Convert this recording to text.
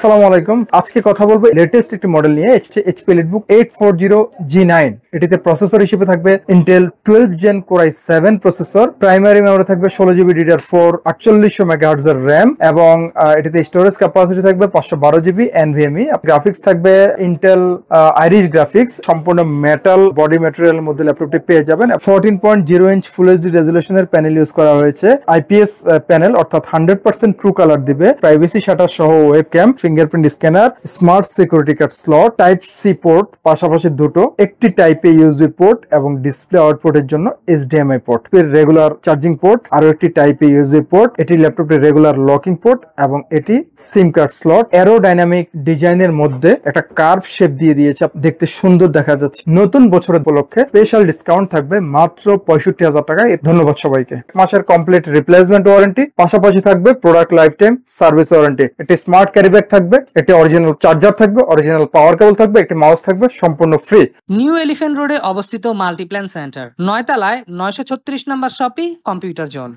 আসসালামু আলাইকুম। আজকে কথা বলবো লেটেস্ট একটি মডেল নিয়ে, HP EliteBook 840G9। এটিতে প্রসেসর হিসেবে থাকবে Intel 12 Gen Core i7 processor, primary memory থাকবে 16GB DDR4, 4800 MHz এর RAM এবং এটিতে স্টোরেজ ক্যাপাসিটি থাকবে 512GB NVMe। গ্রাফিক্স থাকবে Intel Iris গ্রাফিক্স, সম্পূর্ণ মেটাল বডি ম্যাটেরিয়ালের মধ্যে ল্যাপটপটি পেয়ে যাবেন। 14.0 ইঞ্চ ফুল এইচডি রেজোলিউশনের প্যানেল ইউজ করা হয়েছে। IPS প্যানেল অর্থাৎ 100% ট্রু কালার দিবে, প্রাইভেসি শাটার সহ webcam, fingerprint scanner, smart security card slot, type C port পাশাপাশি দুটো, একটি টাইপ এ ইউএসবি পোর্ট এবং ডিসপ্লে আউটপুটের জন্য HDMI port, regular charging port, আরো একটি টাইপ এ ইউএসবি পোর্ট, এটি ল্যাপটপের রেগুলার লকিং পোর্ট এবং এটি সিম কার্ড স্লট। অ্যারোডাইনামিক ডিজাইনের মধ্যে একটা কার্ভ শেপ দিয়ে দিয়েছে, দেখতে সুন্দর দেখা যাচ্ছে। নতুন বছরের উপলক্ষে স্পেশাল ডিসকাউন্ট থাকবে মাত্র 65,000 টাকায়। ধন্যবাদ সবাইকে। মাসের কমপ্লিট রিপ্লেসমেন্ট ওয়ারেন্টি, পাশাপাশি থাকবে product life time service warranty. একটি স্মার্ট ক্যারি ব্যাগ থাকবে, একটি অরিজিনাল চার্জার থাকবে, অরিজিনাল পাওয়ার কেবল থাকবে, একটি মাউস থাকবে, সম্পূর্ণ ফ্রি। নিউ এলিফ্যান্ট রোডে অবস্থিত মাল্টিপ্ল্যান সেন্টার, 9 তলায় 936 নম্বর শপি কম্পিউটার জোন।